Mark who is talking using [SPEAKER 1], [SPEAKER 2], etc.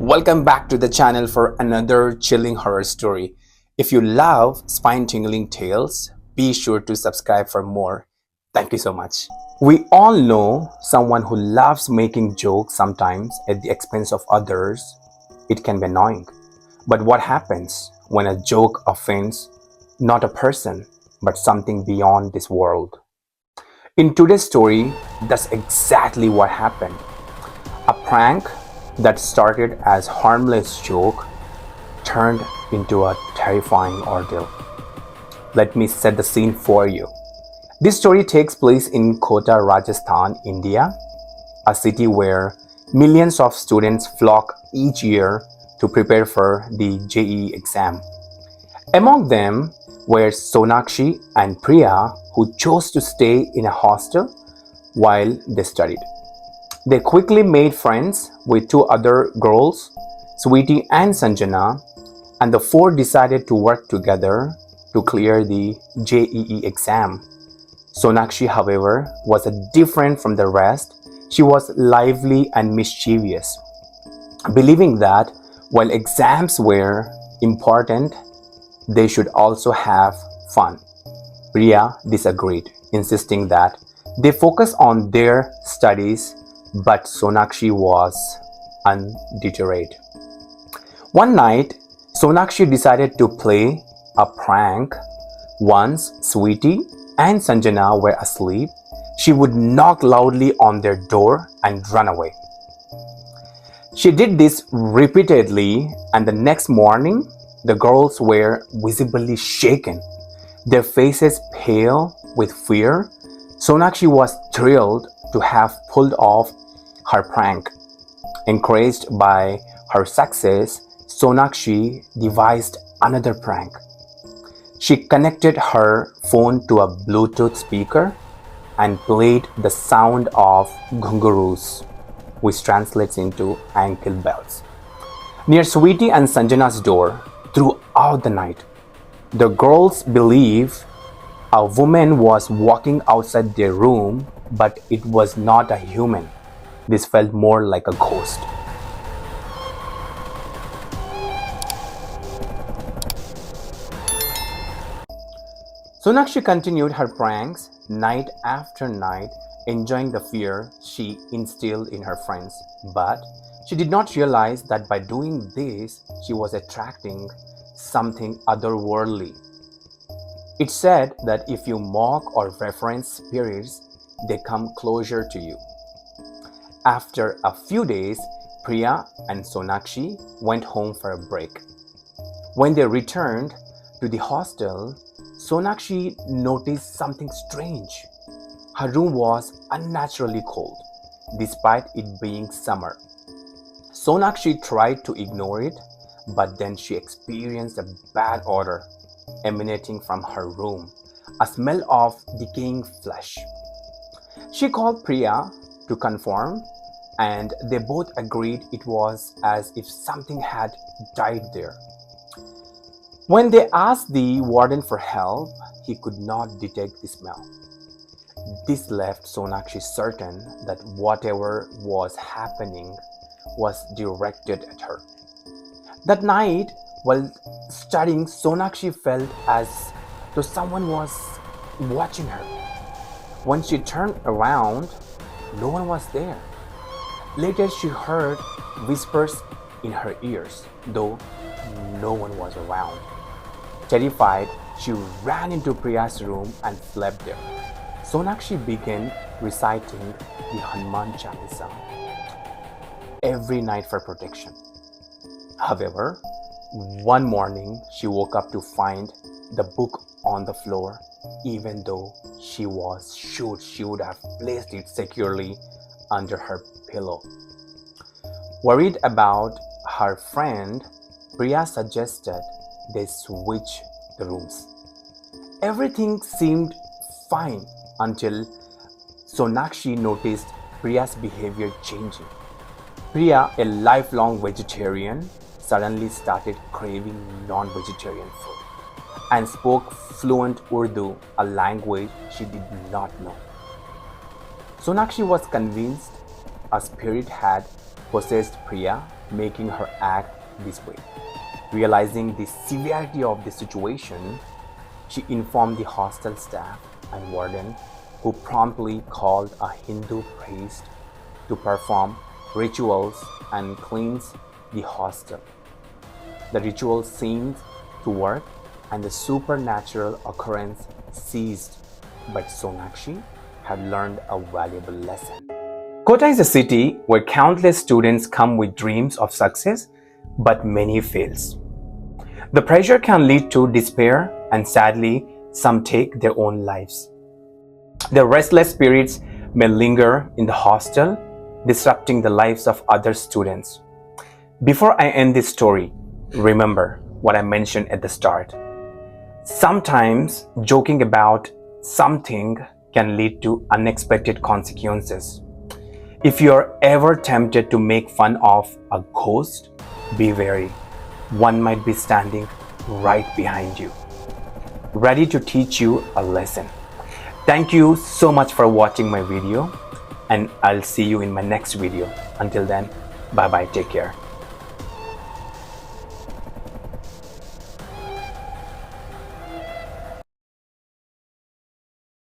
[SPEAKER 1] Welcome back to the channel for another chilling horror story. If you love spine-tingling tales, be sure to subscribe for more. Thank you so much. We all know someone who loves making jokes sometimes at the expense of others. It can be annoying. But what happens when a joke offends not a person, but something beyond this world? In today's story, that's exactly what happened. A prank that started as harmless joke turned into a terrifying ordeal. Let me set the scene for you. This story takes place in Kota, Rajasthan, India, a city where millions of students flock each year to prepare for the JEE exam. Among them were Sonakshi and Priya, who chose to stay in a hostel while they studied. They quickly made friends with two other girls, Sweetie and Sanjana, and the four decided to work together to clear the JEE exam. Sonakshi, however, was different from the rest. She was lively and mischievous, believing that while exams were important, they should also have fun. Priya disagreed, insisting that they focus on their studies, but Sonakshi was undeterred. One night, Sonakshi decided to play a prank. Once Sweetie and Sanjana were asleep, she would knock loudly on their door and run away. She did this repeatedly, and the next morning, the girls were visibly shaken, their faces pale with fear. Sonakshi was thrilled to have pulled off her prank. Encouraged by her success, Sonakshi devised another prank. She connected her phone to a Bluetooth speaker and played the sound of ghungaroos, which translates into ankle bells, near Sweetie and Sanjana's door throughout the night. The girls believe a woman was walking outside their room, but it was not a human. This felt more like a ghost. Sonakshi continued her pranks night after night, enjoying the fear she instilled in her friends. But she did not realize that by doing this, she was attracting something otherworldly. It's said that if you mock or reference spirits, they come closer to you. After a few days, Priya and Sonakshi went home for a break. When they returned to the hostel, Sonakshi noticed something strange. Her room was unnaturally cold, despite it being summer. Sonakshi tried to ignore it, but then she experienced a bad odor emanating from her room, a smell of decaying flesh. She called Priya to confirm, and they both agreed it was as if something had died there. When they asked the warden for help, he could not detect the smell. This left Sonakshi certain that whatever was happening was directed at her. That night, while studying, Sonakshi felt as though someone was watching her. When she turned around, no one was there. Later, she heard whispers in her ears, though no one was around. Terrified, she ran into Priya's room and slept there. Sonakshi began reciting the Hanuman Chalisa every night for protection. However, one morning she woke up to find the book on the floor, even though she was sure she would have placed it securely under her pillow. Worried about her friend, Priya suggested they switch the rooms. Everything seemed fine until Sonakshi noticed Priya's behavior changing. Priya, a lifelong vegetarian, suddenly started craving non-vegetarian food and spoke fluent Urdu, a language she did not know. Sonakshi was convinced a spirit had possessed Priya, making her act this way. Realizing the severity of the situation, she informed the hostel staff and warden, who promptly called a Hindu priest to perform rituals and cleanse the hostel. The ritual seemed to work and the supernatural occurrence ceased, but Sonakshi had learned a valuable lesson. Kota is a city where countless students come with dreams of success, but many fails. The pressure can lead to despair, and sadly, some take their own lives. The restless spirits may linger in the hostel, disrupting the lives of other students. Before I end this story, remember what I mentioned at the start. Sometimes joking about something can lead to unexpected consequences. If you are ever tempted to make fun of a ghost, be wary. One might be standing right behind you, ready to teach you a lesson. Thank you so much for watching my video, and I'll see you in my next video. Until then, bye bye, take care.